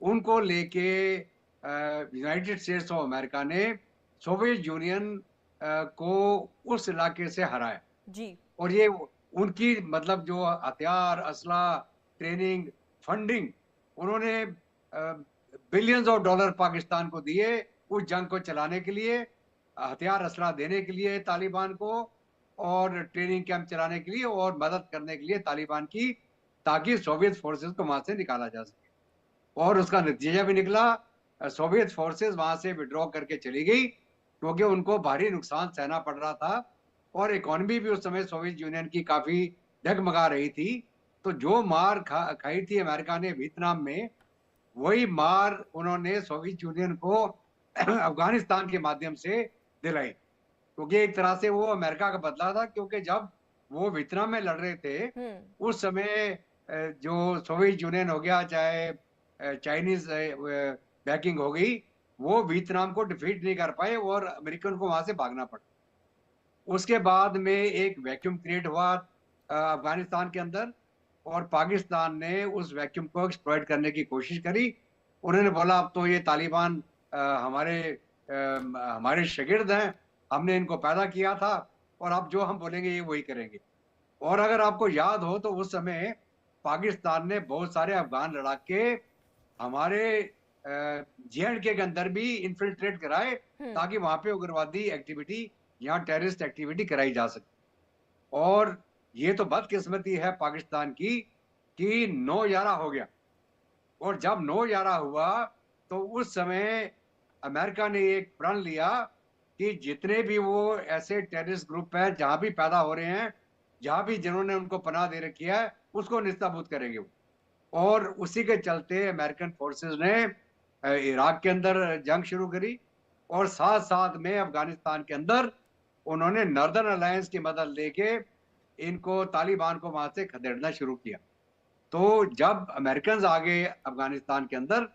उनको लेके United states of America ने सोवियत यूनियन को उस इलाके से हराया। जी। और ये उनकी मतलब जो हथियार, असला, ट्रेनिंग, फंडिंग, उन्होंने बिलियंस ऑफ डॉलर पाकिस्तान को दिए उस जंग को चलाने के लिए, हथियार असला देने के लिए तालिबान को, और ट्रेनिंग कैंप चलाने के लिए और मदद करने के लिए तालिबान की, ताकि सोवियत फोर्सेस को वहां से निकाला जा सके। और उसका नतीजा भी निकला। सोवियत फोर्सेस वहां से विड्रॉ करके चली गई, क्योंकि उनको भारी नुकसान सहना पड़ रहा था और इकोनॉमी भी उस समय सोवियत यूनियन की काफी डगमगा रही थी। तो जो मार खाई थी अमेरिका ने वियतनाम में, वही मार उन्होंने सोवियत यूनियन को अफगानिस्तान के माध्यम से दिलाई। क्योंकि एक तरह से वो अमेरिका का बदला था, क्योंकि जब वो वियतनाम में लड़ रहे थे हम्म। उस समय जो सोवियत यूनियन हो गया, चाहे चाइनीज बैकिंग हो गई, वो वियतनाम को डिफीट नहीं कर पाए और अमेरिकन को वहां से भागना पड़ा। उसके बाद में एक वैक्यूम क्रिएट हुआ अफगानिस्तान के अंदर, और पाकिस्तान ने उस वैक्यूम को एक्सप्लॉइट करने की कोशिश करी। उन्होंने बोला अब तो ये तालिबान हमारे शागिर्द हैं, हमने इनको पैदा किया था और अब जो हम बोलेंगे ये वही करेंगे। और अगर आपको याद हो तो उस समय पाकिस्तान ने बहुत सारे अफगान लड़ाके हमारे जे एंड के अंदर भी इन्फिल्ट्रेट कराए, हम्म। ताकि वहां पे उग्रवादी एक्टिविटी या टेररिस्ट एक्टिविटी कराई जा सके। और ये तो बदकिस्मती है पाकिस्तान की कि 9/11 हो गया। और जब 9/11 हुआ तो उस समय अमेरिका ने एक प्रण लिया कि जितने भी वो ऐसे टेररिस्ट ग्रुप हैं जहां भी पैदा हो रहे हैं, जहां भी जिन्होंने उनको पनाह दे रखी है, उसको निस्ताबूद करेंगे वो। और उसी के चलते अमेरिकन फोर्सेस ने इराक के अंदर जंग शुरू करी, और साथ साथ में अफगानिस्तान के अंदर उन्होंने नॉर्दर्न अलायंस की मदद लेके इनको तालिबान को वहां से खदेड़ना शुरू किया। तो जब अमेरिकन आ गए अफगानिस्तान के अंदर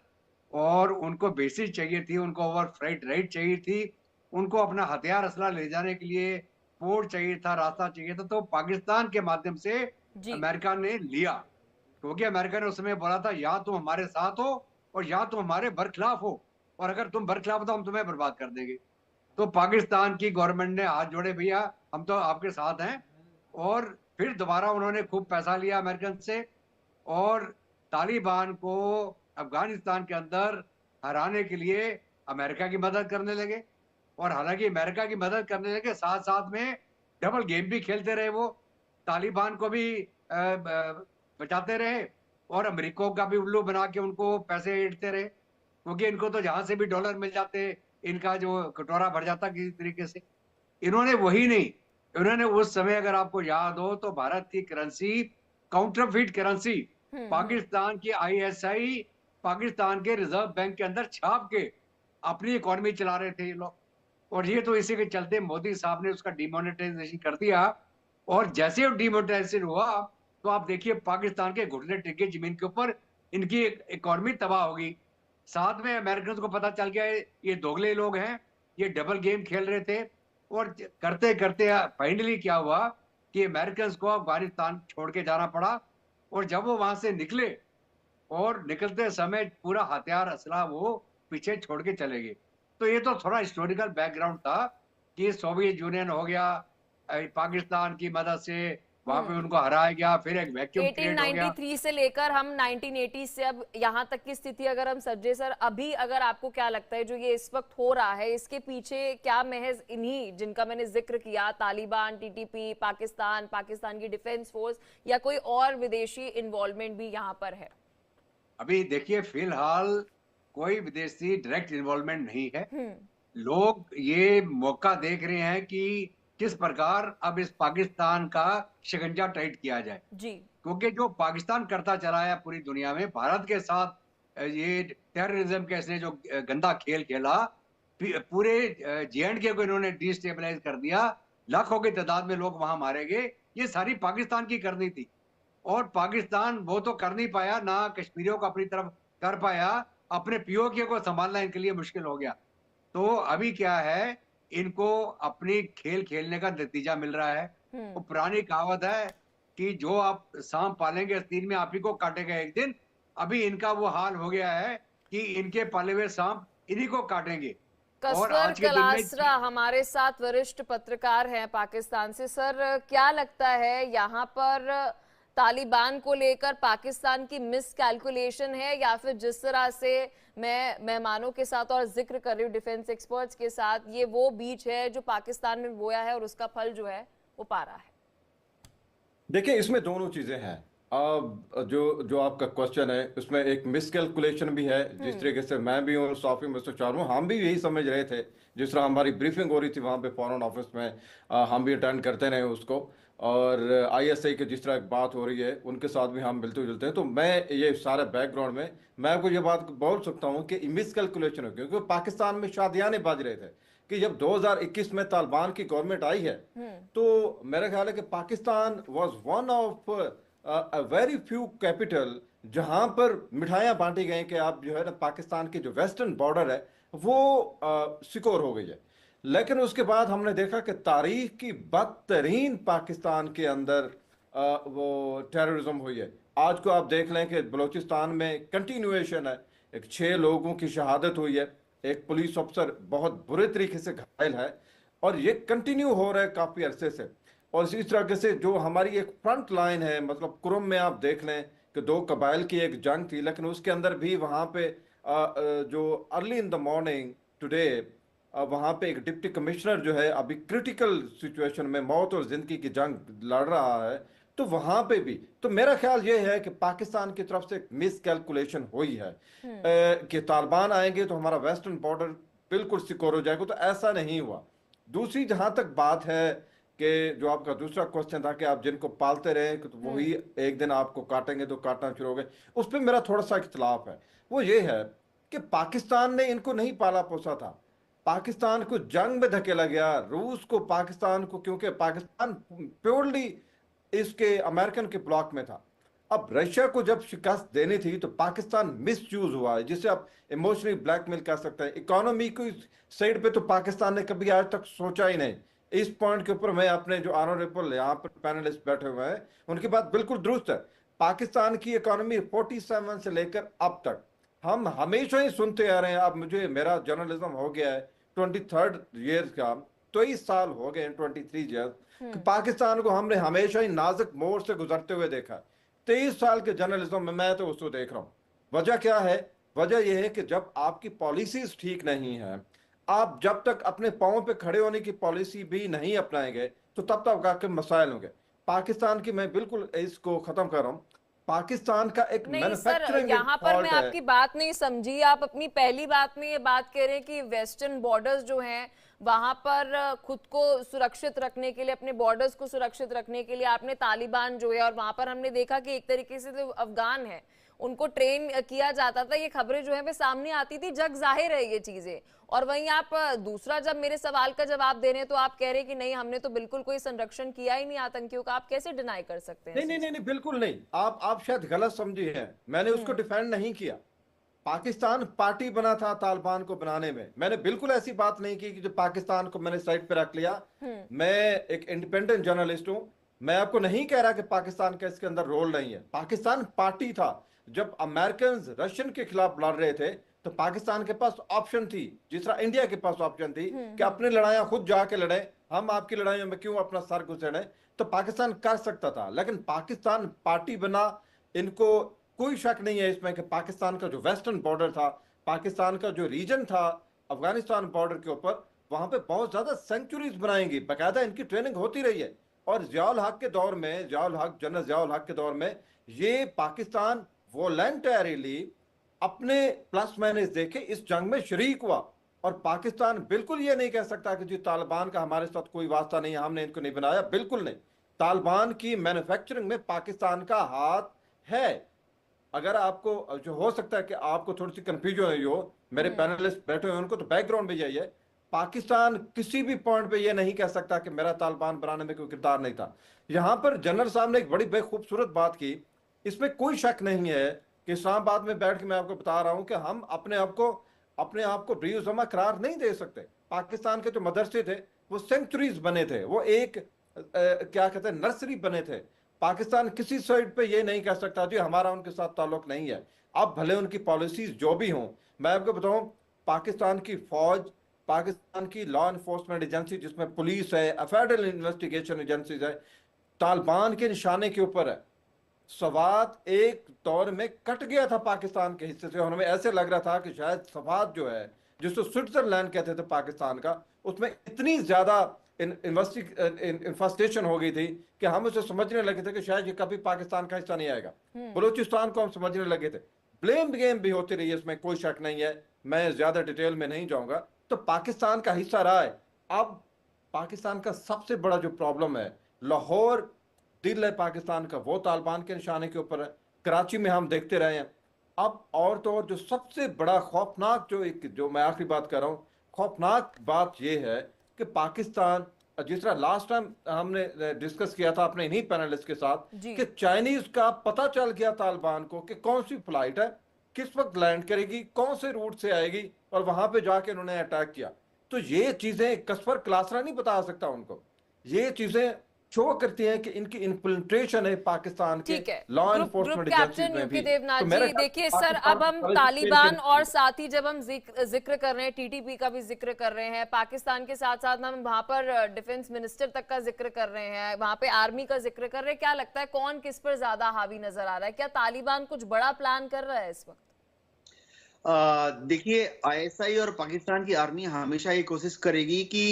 और उनको बेसिस चाहिए थी, उनको ओवर फ्राइट राइट चाहिए थी, उनको अपना हथियार असला ले जाने के लिए पोर्ट चाहिए था, रास्ता चाहिए था, तो पाकिस्तान के माध्यम से जी। अमेरिका ने लिया। क्योंकि अमेरिका ने उस समय बोला था या तुम हमारे साथ हो और या तुम हमारे बरखिलाफ हो, और अगर तुम बरखिलाफ हो तो हम तुम्हें बर्बाद कर देंगे। तो पाकिस्तान की गवर्नमेंट ने हाथ जोड़े, भैया हम तो आपके साथ हैं। और फिर दोबारा उन्होंने खूब पैसा लिया अमेरिकन से, और तालिबान को अफगानिस्तान के अंदर हराने के लिए अमेरिका की मदद करने लगे। और हालांकि अमेरिका की मदद करने लगे, साथ साथ में डबल गेम भी खेलते रहे वो। तालिबान को भी बचाते रहे और अमेरिका का भी उल्लू बना के उनको पैसे ऐंठते रहे, क्योंकि इनको तो जहां से भी डॉलर मिल जाते, इनका जो कटोरा भर जाता किसी तरीके से। इन्होंने वही नहीं, इन्होंने उस समय अगर आपको याद हो तो भारत की करेंसी, काउंटरफीट करेंसी, हम्म। पाकिस्तान की आईएसआई, पाकिस्तान के रिजर्व बैंक के अंदर छाप के अपनी इकोनॉमी चला रहे थे ये लोग। और ये तो इसी के चलते मोदी साहब ने उसका डिमोनेटाइजेशन कर दिया। और जैसे वो डिमोनेटाइजेशन हुआ, तो आप देखिए पाकिस्तान के घुटने टिके जमीन के ऊपर, इनकी इकोनॉमी तबाह हो गई। साथ में अमेरिकन को पता चल गया ये दोगले लोग हैं, ये डबल गेम खेल रहे थे। और करते करते फाइनली क्या हुआ कि अमेरिकन को अफगानिस्तान छोड़ के जाना पड़ा। और जब वो वहां से निकले, और निकलते समय पूरा हथियार असला वो पीछे छोड़ के चले गए। तो ये तो थोड़ा हिस्टोरिकल बैकग्राउंड था कि सोवियत यूनियन हो गया, पाकिस्तान की मदद से वहां पे हम्म। उनको हराया गया, फिर एक वैक्यूम क्रिएट हो गया। 1893 से लेकर हम 1980 से अब यहाँ तक की स्थिति अगर हम सज्जे सर, अभी अगर आपको क्या लगता है जो ये इस वक्त हो रहा है, इसके पीछे क्या महज इन्हीं जिनका मैंने जिक्र किया, तालिबान, टीटीपी, पाकिस्तान, पाकिस्तान की डिफेंस फोर्स, या कोई और विदेशी इन्वॉल्वमेंट भी यहाँ पर है? अभी देखिए फिलहाल कोई विदेशी डायरेक्ट इन्वॉल्वमेंट नहीं है। हम्म। लोग ये मौका देख रहे हैं कि किस प्रकार अब इस पाकिस्तान का शिकंजा टाइट किया जाए। जी। क्योंकि जो पाकिस्तान करता चला है पूरी दुनिया में भारत के साथ, ये टेररिज्म के इसने जो गंदा खेल खेला, पूरे जे एंड के को इन्होंने डिस्टेबलाइज कर दिया, लाखों की तादाद में लोग वहां मारे गए, ये सारी पाकिस्तान की करनी थी। और पाकिस्तान वो तो कर नहीं पाया, ना कश्मीरियों को अपनी तरफ कर पाया, अपने पीओके को संभालना इनके लिए मुश्किल हो गया। तो अभी क्या है, इनको अपनी खेल खेलने का नतीजा मिल रहा है। वो हम्म। पुरानी कहावत है कि जो आप सांप पालेंगे तीन में आप ही को काटेगा एक दिन। अभी इनका वो हाल हो गया है कि इनके पाले हुए सांप इन्हीं को काटेंगे। और कसवर आज के दिन में कलासरा हमारे साथ वरिष्ठ पत्रकार हैं पाकिस्तान से। सर, क्या लगता है यहाँ पर तालिबान को लेकर पाकिस्तान की मिस कैलकुलेशन है, या फिर जिस तरह से मैं मेहमानों के साथ और जिक्र कर रही हूँ डिफेंस एक्सपर्ट्स के साथ, ये वो बीज है जो पाकिस्तान ने बोया है और उसका फल जो है वो पा रहा है? देखिए, इसमें दोनों चीजें हैं। अब जो जो आपका क्वेश्चन है उसमें एक मिसकैलकुलेशन भी है। जिस तरीके से मैं भी और साफी मिस्टर चारू हम भी यही समझ रहे थे, जिस तरह हमारी ब्रीफिंग हो रही थी वहाँ पे फॉरेन ऑफिस में, हम भी अटेंड करते रहे उसको। और आईएसआई की जिस तरह बात हो रही है उनके साथ भी हम मिलते जुलते हैं। तो मैं ये सारे बैकग्राउंड में मैं आपको ये बात बोल सकता हूँ कि मिसकैलकुलेशन हो, क्योंकि पाकिस्तान में शादियाने बाज रहे थे कि जब 2021 में तालिबान की गवर्नमेंट आई है तो मेरा ख्याल है कि Pakistan was one of a very few capital जहां पर मिठाइयां बांटी गई कि आप जो है ना पाकिस्तान की जो वेस्टर्न बॉर्डर है वो सिक्योर हो गई है। लेकिन उसके बाद हमने देखा कि तारीख की बदतरीन पाकिस्तान के अंदर वो टेररिज्म हुई है। आज को आप देख लें कि बलूचिस्तान में कंटिन्यूएशन है। एक 6 लोगों की शहादत हुई है, एक पुलिस अफसर बहुत बुरे तरीके से घायल है, और ये कंटिन्यू हो रहा है काफी अरसे से। और इसी तरह से जो हमारी एक फ्रंट लाइन है, मतलब कुरम में आप देख लें कि 2 कबाइल की एक जंग थी, लेकिन उसके अंदर भी वहां पे जो early in the morning today वहां पे एक डिप्टी कमिश्नर जो है अभी क्रिटिकल सिचुएशन में मौत और जिंदगी की जंग लड़ रहा है। तो वहां पे भी तो मेरा ख्याल ये है कि पाकिस्तान की तरफ से मिस कैलकुलेशन हुई है कि तालिबान आएंगे तो हमारा वेस्टर्न बॉर्डर बिल्कुल सिक्योर हो जाएगा। तो ऐसा नहीं हुआ। दूसरी जहां तक बात है कि जो आपका दूसरा क्वेश्चन था कि आप जिनको पालते रहे तो वही एक दिन आपको काटेंगे तो काटना शुरू हो गए, उस पर मेरा थोड़ा सा इख्तलाफ है। वो ये है कि पाकिस्तान ने इनको नहीं पाला पोसा था। पाकिस्तान को जंग में धकेला गया, रूस को पाकिस्तान को, क्योंकि पाकिस्तान प्योरली इसके अमेरिकन के ब्लॉक में था। अब रशिया को जब शिकस्त देनी थी तो पाकिस्तान मिसयूज हुआ है, जिसे आप इमोशनली ब्लैकमेल कह सकते हैं। इकोनॉमी की साइड पे तो पाकिस्तान ने कभी आज तक सोचा ही नहीं। इस पॉइंट के ऊपर मैं अपने जो ऑनरेबल यहाँ पर पैनलिस्ट बैठे हुए हैं उनकी बात बिल्कुल दुरुस्त है। पाकिस्तान की इकोनॉमी 47 से लेकर अब तक हम हमेशा ही सुनते आ रहे हैं। अब मुझे मेरा जर्नलिज्म हो गया है 23rd ईयर का, 23 साल हो गए, 23 ईयर कि पाकिस्तान को हमने हमेशा ही नाजुक मोड़ से गुजरते हुए देखा। 23 साल के जर्नलिज्म में मैं तो उसको देख रहा हूँ। वजह क्या है? वजह यह है कि जब आपकी पॉलिसीज ठीक नहीं है, आप जब तक अपने पांव पे खड़े होने की पॉलिसी भी नहीं अपनाएंगे तो तब तक आपके मसाइल होंगे। पाकिस्तान की मैं बिल्कुल इसको खत्म कर रहा हूँ। पाकिस्तान का एक नहीं सर, मैन्युफैक्चरिंग यहाँ पर मैं फॉल्ट है। आपकी बात नहीं समझी। आप अपनी पहली बात में ये बात कह रहे हैं कि वेस्टर्न बॉर्डर्स जो हैं वहां पर खुद को सुरक्षित रखने के लिए, अपने बॉर्डर्स को सुरक्षित रखने के लिए आपने तालिबान जो है, और वहां पर हमने देखा कि एक तरीके से जो अफगान है उनको ट्रेन किया जाता था, ये खबरें जो है वे सामने आती थी, जग जाहिर है ये चीजें। और वहीं आप दूसरा, जब मेरे सवाल का जवाब दे रहे हैं तो आप कह रहे हैं कि नहीं, हमने तो बिल्कुल कोई संरक्षण किया ही नहीं आतंकियों का। आप कैसे डिनाई कर सकते हैं? नहीं नहीं नहीं नहीं, बिल्कुल नहीं। आप शायद गलत समझे हैं। मैंने उसको डिफेंड नहीं किया। पाकिस्तान पार्टी बना था तालिबान को बनाने में। मैंने बिल्कुल ऐसी बात नहीं की कि जो पाकिस्तान को मैंने साइड पे रख लिया। मैं एक इंडिपेंडेंट जर्नलिस्ट हूं। मैं आपको नहीं कह रहा कि पाकिस्तान का इसके अंदर रोल नहीं है। पाकिस्तान पार्टी था। जब अमेरिकन रशियन के खिलाफ लड़ रहे थे तो पाकिस्तान के पास ऑप्शन थी, जिस तरह इंडिया के पास ऑप्शन थी कि अपनी लड़ाइयां खुद जाके लड़े, हम आपकी लड़ाइयों में क्यों अपना सर घुसेड़े। तो पाकिस्तान कर सकता था, लेकिन पाकिस्तान पार्टी बना। इनको कोई शक नहीं है इसमें कि पाकिस्तान का जो वेस्टर्न बॉर्डर था, पाकिस्तान का जो रीजन था अफगानिस्तान बॉर्डर के ऊपर, वहां पे बहुत ज्यादा सेंचुरीज बनाएंगी, बाकायदा इनकी ट्रेनिंग होती रही है। और जियाउल हक के दौर में, जनरल जियाउल हक के दौर में ये पाकिस्तान वॉलंटरीली अपने प्लस माइनस देखे इस जंग में शरीक हुआ। और पाकिस्तान बिल्कुल ये नहीं कह सकता कि जी तालिबान का हमारे साथ कोई वास्ता नहीं है, हमने इनको नहीं बनाया। बिल्कुल नहीं। तालिबान की मैन्युफैक्चरिंग में पाकिस्तान का हाथ है। अगर आपको जो हो सकता है कि आपको थोड़ी सी कंफ्यूजन हुई हो, मेरे पैनलिस्ट बैठे हुए उनको तो बैकग्राउंड भी यही है। पाकिस्तान किसी भी पॉइंट पे ये नहीं कह सकता कि मेरा तालिबान बनाने में कोई किरदार नहीं था। यहां पर जनरल साहब ने एक बड़ी बेखूबसूरत बात की, इसमें कोई शक नहीं है कि इस्लामाबाद में बैठ के मैं आपको बता रहा हूं कि हम अपने आप को ब्रीउ जमा करार नहीं दे सकते। पाकिस्तान के जो मदरसे थे वो सेंचुरीज बने थे, वो एक क्या कहते हैं नर्सरी बने थे। पाकिस्तान किसी साइड पे ये नहीं कह सकता जी हमारा उनके साथ ताल्लुक नहीं है। अब भले उनकी पॉलिसीज जो भी हों, मैं आपको बताऊं, पाकिस्तान की फौज, पाकिस्तान की लॉ इन्फोर्समेंट एजेंसी जिसमें पुलिस है, फेडरल इन्वेस्टिगेशन एजेंसीज है, तालिबान के निशाने के ऊपर है। सवात एक दौर में कट गया था पाकिस्तान के हिस्से से, और हमें ऐसे लग रहा था कि शायद सवात जो है, जिसको स्विट्जरलैंड कहते थे पाकिस्तान का, उसमें इतनी ज्यादा इन्फेस्टेशन हो गई थी कि हम उसे समझने लगे थे कि शायद ये कभी पाकिस्तान का हिस्सा नहीं आएगा। बलूचिस्तान को हम समझने लगे थे। ब्लेम गेम भी होती रही है, इसमें कोई शक नहीं है, मैं ज्यादा डिटेल में नहीं जाऊंगा। तो पाकिस्तान का हिस्सा रहा है। अब पाकिस्तान का सबसे बड़ा जो प्रॉब्लम है, लाहौर दिल है पाकिस्तान का, वो तालिबान के निशाने के ऊपर है। कराची में हम देखते रहे हैं। अब और तो और जो सबसे बड़ा खौफनाक, जो मैं आखिरी बात कर रहा हूँ, खौफनाक बात यह है कि पाकिस्तान, जिस तरह लास्ट टाइम हमने डिस्कस किया था अपने इन्हीं पैनलिस्ट के साथ, कि चाइनीज का पता चल गया तालिबान को कि कौन सी फ्लाइट है, किस वक्त लैंड करेगी, कौन से रूट से आएगी, और वहां पे जाके उन्होंने अटैक किया। तो ये चीजें कसफर क्लासरा नहीं बता सकता उनको, ये चीजें शो करती हैं कि इनकी इन्फिल्ट्रेशन है पाकिस्तान के लॉ एनफोर्समेंट एजेंसीज में भी। देवनाथ तो मेरा जी देखिए सर, अब हम तालिबान और साथ ही जब हम जिक्र कर रहे हैं, टीटीपी का भी जिक्र कर रहे हैं, पाकिस्तान के साथ साथ हम वहां पर डिफेंस मिनिस्टर तक का जिक्र कर रहे हैं, वहां पे आर्मी का जिक्र कर रहे हैं, क्या लगता है कौन किस पर ज्यादा हावी नजर आ रहा है? क्या तालिबान कुछ बड़ा प्लान कर रहा है इस वक्त? देखिए, आईएसआई और पाकिस्तान की आर्मी हमेशा ये कोशिश करेगी कि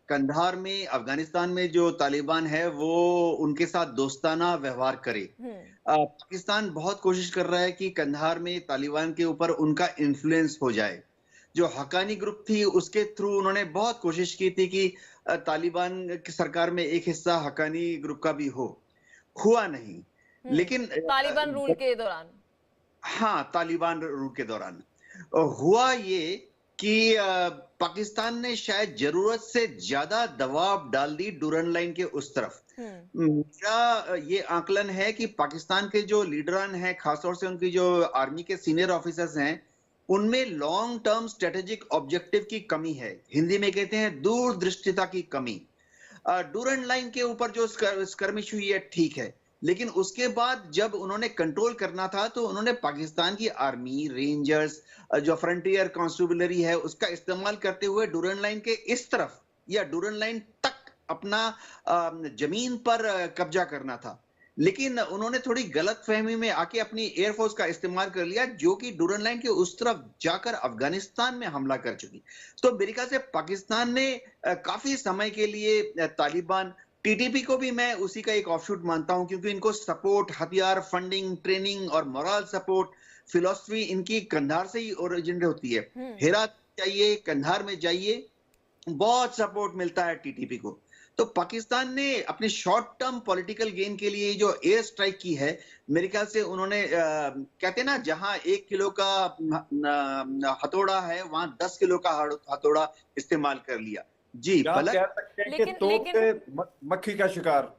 कंधार में, अफगानिस्तान में जो तालिबान है वो उनके साथ दोस्ताना व्यवहार करे। पाकिस्तान बहुत कोशिश कर रहा है कि कंधार में तालिबान के ऊपर उनका इन्फ्लुएंस हो जाए। जो हक्कानी ग्रुप थी उसके थ्रू उन्होंने बहुत कोशिश की थी कि तालिबान की सरकार में एक हिस्सा हक्कानी ग्रुप का भी हो, हुआ नहीं। लेकिन तालिबान रूल के दौरान, हाँ, तालिबान रूल के दौरान हुआ ये कि पाकिस्तान ने शायद जरूरत से ज्यादा दबाव डाल दी डूरन लाइन के उस तरफ। मेरा ये आकलन है कि पाकिस्तान के जो लीडरान हैं, खासतौर से उनकी जो आर्मी के सीनियर ऑफिसर्स हैं, उनमें लॉन्ग टर्म स्ट्रेटेजिक ऑब्जेक्टिव की कमी है। हिंदी में कहते हैं दूरदृष्टिता की कमी। डूरन लाइन के ऊपर जो स्कर्मिश हुई है ठीक है, लेकिन उसके बाद जब उन्होंने कंट्रोल करना था तो उन्होंने पाकिस्तान की आर्मी, रेंजर्स, जो फ्रंटियर कॉन्स्टेबलरी है, उसका इस्तेमाल करते हुए डूरन लाइन के इस तरफ या डूरन लाइन तक अपना जमीन पर कब्जा करना था। लेकिन उन्होंने थोड़ी गलत फहमी में आके अपनी एयरफोर्स का इस्तेमाल कर लिया, जो कि डूरन लाइन के उस तरफ जाकर अफगानिस्तान में हमला कर चुकी। तो मेरे ख्याल से पाकिस्तान ने काफी समय के लिए तालिबान, टीटीपी को भी मैं उसी का एक ऑफशूट मानता हूं, क्योंकि इनको सपोर्ट, हथियार, फंडिंग, ट्रेनिंग और मोरल सपोर्ट, फिलॉसफी इनकी कंधार से ही ओरिजिनेट होती है। हेरात जाइए, कंधार में जाइए, बहुत सपोर्ट मिलता है टीटीपी को। तो पाकिस्तान ने अपने शॉर्ट टर्म पॉलिटिकल गेन के लिए जो एयर स्ट्राइक की है, मेरे ख्याल से उन्होंने कहते हैं ना, जहां 1 किलो का हथौड़ा है वहां 10 किलो का हथौड़ा इस्तेमाल कर लिया। जी, कह सकते हैं कि तोप पे मक्खी का शिकार।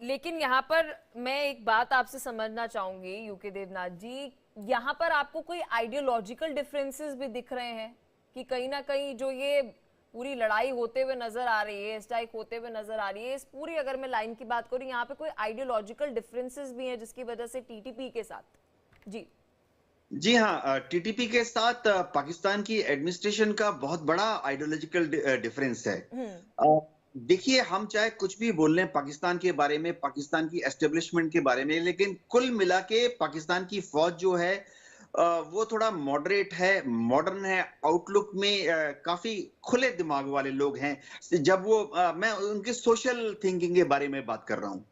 लेकिन यहाँ पर मैं एक बात आपसे समझना चाहूंगी यूके देवनाथ जी, यहाँ पर आपको कोई आइडियोलॉजिकल डिफरेंसेस भी दिख रहे हैं कि कहीं ना कहीं जो ये पूरी लड़ाई होते हुए नजर आ रही है, स्ट्राइक होते हुए नजर आ रही है, इस पूरी अगर मैं लाइन की बात करूं, यहाँ पे कोई आइडियोलॉजिकल डिफरेंसेस भी हैं जिसकी वजह से टीटीपी के साथ? जी हाँ, टीटीपी के साथ पाकिस्तान की एडमिनिस्ट्रेशन का बहुत बड़ा आइडियोलॉजिकल डिफरेंस है। देखिए, हम चाहे कुछ भी बोल लें पाकिस्तान के बारे में, पाकिस्तान की एस्टेब्लिशमेंट के बारे में, लेकिन कुल मिला के पाकिस्तान की फौज जो है वो थोड़ा मॉडरेट है, मॉडर्न है, आउटलुक में काफी खुले दिमाग वाले लोग हैं। जब वो मैं उनकी सोशल थिंकिंग के बारे में बात कर रहा हूँ,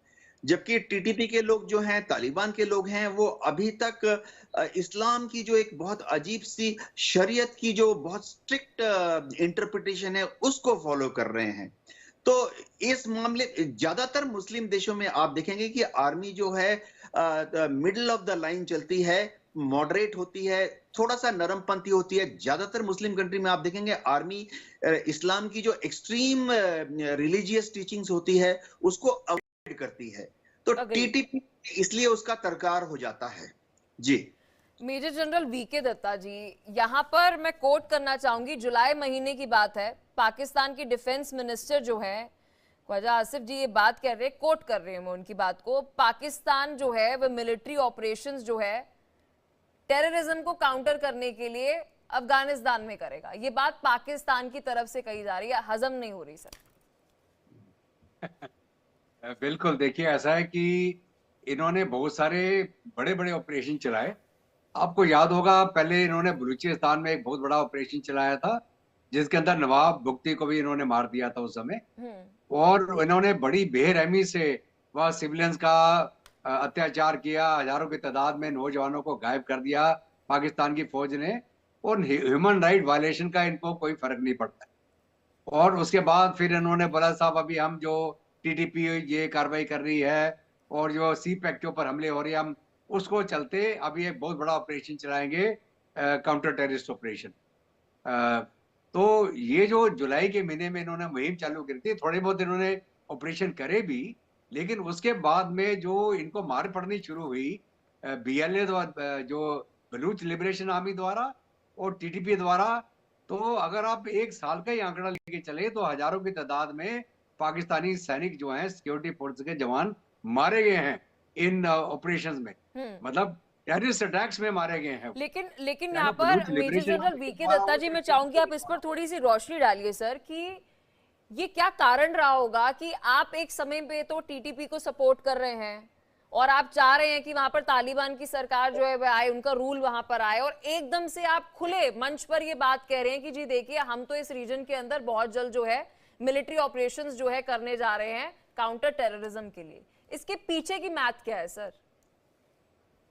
जबकि टीटीपी के लोग जो हैं, तालिबान के लोग हैं, वो अभी तक इस्लाम की जो एक बहुत अजीब सी शरीयत की जो बहुत स्ट्रिक्ट इंटरप्रिटेशन है उसको फॉलो कर रहे हैं। तो इस मामले ज्यादातर मुस्लिम देशों में आप देखेंगे कि आर्मी जो है मिडिल ऑफ द लाइन चलती है, मॉडरेट होती है, थोड़ा सा नरमपंथी होती है। ज्यादातर मुस्लिम कंट्री में आप देखेंगे आर्मी इस्लाम की जो एक्सट्रीम रिलीजियस टीचिंग्स होती है उसको अवॉइड करती है। तो टीटीपी इसलिए उसका तरकार हो जाता है। जी, मेजर जनरल वीके दत्ता जी, यहाँ पर मैं कोट करना चाहूंगी, जुलाई महीने की बात है, पाकिस्तान की डिफेंस मिनिस्टर जो है ख्वाजा आसिफ जी ये बात कर रहे हैं, कोट कर रहे हैं मैं उनकी बात को, पाकिस्तान जो है वह मिलिट्री ऑपरेशंस जो है टेररिज्म को काउंटर करने के लिए अफगानिस्तान में करेगा। ये बात पाकिस्तान की तरफ से कही जा रही है, हजम नहीं हो रही सर। बिल्कुल, देखिए ऐसा है कि इन्होंने बहुत सारे बड़े बड़े ऑपरेशन चलाए। आपको याद होगा पहले इन्होंने बलूचिस्तान में एक बहुत बड़ा ऑपरेशन चलाया था, जिसके अंदर नवाब भुक्ती को भी इन्होंने मार दिया था उस समय। और इन्होंने बड़ी बेरहमी से वह सिविलियंस का अत्याचार किया, हजारों की तादाद में नौजवानों को गायब कर दिया पाकिस्तान की फौज ने। और ह्यूमन राइट वायलेशन का इनको कोई फर्क नहीं पड़ता। और उसके बाद फिर इन्होंने बोला साहब अभी हम जो टीटीपी ये कार्रवाई कर रही है और जो सी पैक के ऊपर हमले हो रहे हैं, हम उसको चलते अभी एक बहुत बड़ा ऑपरेशन चलाएंगे, काउंटर टेररिस्ट ऑपरेशन। तो ये जो जुलाई के महीने में इन्होंने मुहिम चालू करी थी, थोड़े बहुत इन्होंने ऑपरेशन करे भी, लेकिन उसके बाद में जो इनको मार पड़नी शुरू हुई बीएलए द्वारा, जो बलूच लिबरेशन आर्मी द्वारा और टीटीपी द्वारा, तो अगर आप एक साल का ही आंकड़ा लेके चले तो हजारों की तादाद में पाकिस्तानी सैनिक जो हैं, सिक्योरिटी फोर्स के जवान मारे गए हैं इन ऑपरेशंस में, मतलब टेररिस्ट अटैक्स में मारे गए हैं। लेकिन यहाँ पर मेजर जनरल वीके दत्ता जी, मैं चाहूंगी आप इस पर थोड़ी सी रोशनी डालिए सर, कि ये क्या कारण रहा होगा कि आप एक समय पे तो टीटीपी को सपोर्ट कर रहे हैं और आप चाह रहे हैं कि वहां पर तालिबान की सरकार जो है वह आए, उनका रूल वहां पर आए, और एकदम से आप खुले मंच पर ये बात कह रहे हैं कि जी देखिए हम तो इस रीजन के अंदर बहुत जल्द जो है मिलिट्री ऑपरेशंस जो है करने जा रहे हैं काउंटर टेररिज्म के लिए। इसके पीछे की मैथ क्या है सर?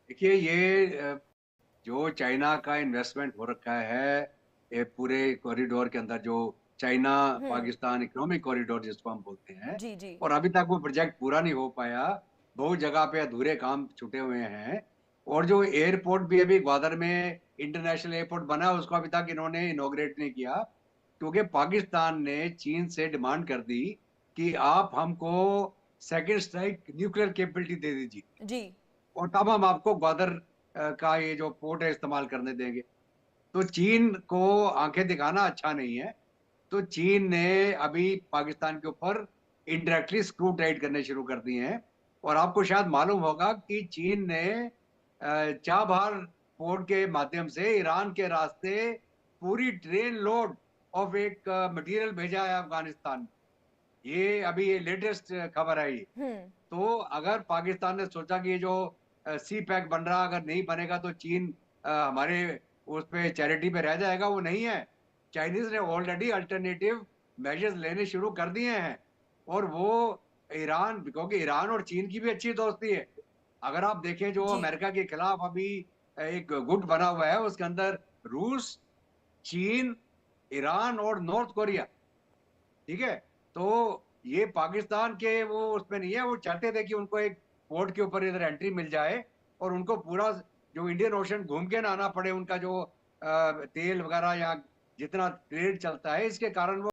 देखिए ये जो चाइना का इन्वेस्टमेंट हो रखा है ये पूरे कॉरिडोर के अंदर, जो चाइना पाकिस्तान इकोनॉमिक कॉरिडोर जिसको हम बोलते हैं, जी जी। और अभी तक वो प्रोजेक्ट पूरा नहीं हो पाया, बहुत जगह पे अधूरे काम छूटे हुए हैं। और जो एयरपोर्ट भी अभी ग्वादर में इंटरनेशनल एयरपोर्ट बना, उसको अभी तक इन्होंने इनॉग्रेट नहीं किया, क्योंकि पाकिस्तान ने चीन से डिमांड कर दी कि आप हमको सेकेंड स्ट्राइक न्यूक्लियर कैपेबिलिटी दे दीजिए जी। और तब हम आपको ग्वादर का ये जो पोर्ट है इस्तेमाल करने देंगे। तो चीन को आंखें दिखाना अच्छा नहीं है, तो चीन ने अभी पाकिस्तान के ऊपर इंडायरेक्टली स्क्रू टाइट करने शुरू कर दिए हैं। और आपको शायद मालूम होगा कि चीन ने चाबहार पोर्ट के माध्यम से ईरान के रास्ते पूरी ट्रेन लोड ऑफ एक मटेरियल भेजा है अफगानिस्तान। ये अभी ये लेटेस्ट खबर है ये। तो अगर पाकिस्तान ने सोचा कि ये जो सी पैक बन रहा अगर नहीं बनेगा तो चीन हमारे उस पे चैरिटी पे रह जाएगा, वो नहीं है। चाइनीज ने ऑलरेडी अल्टरनेटिव मेजर्स लेने शुरू कर दिए हैं। और वो ईरान, क्योंकि ईरान और चीन की भी अच्छी दोस्ती है। अगर आप देखें जो अमेरिका के खिलाफ अभी एक गुट बना हुआ है, उसके अंदर रूस, चीन, ईरान और नॉर्थ कोरिया, ठीक है। तो ये पाकिस्तान के वो उसमें नहीं है, वो चाहते थे कि उनको एक पोर्ट के ऊपर इधर एंट्री मिल जाए और उनको पूरा जो इंडियन ओशन घूम के ना आना पड़े, उनका जो तेल वगैरह या जितना ट्रेड चलता है, इसके कारण वो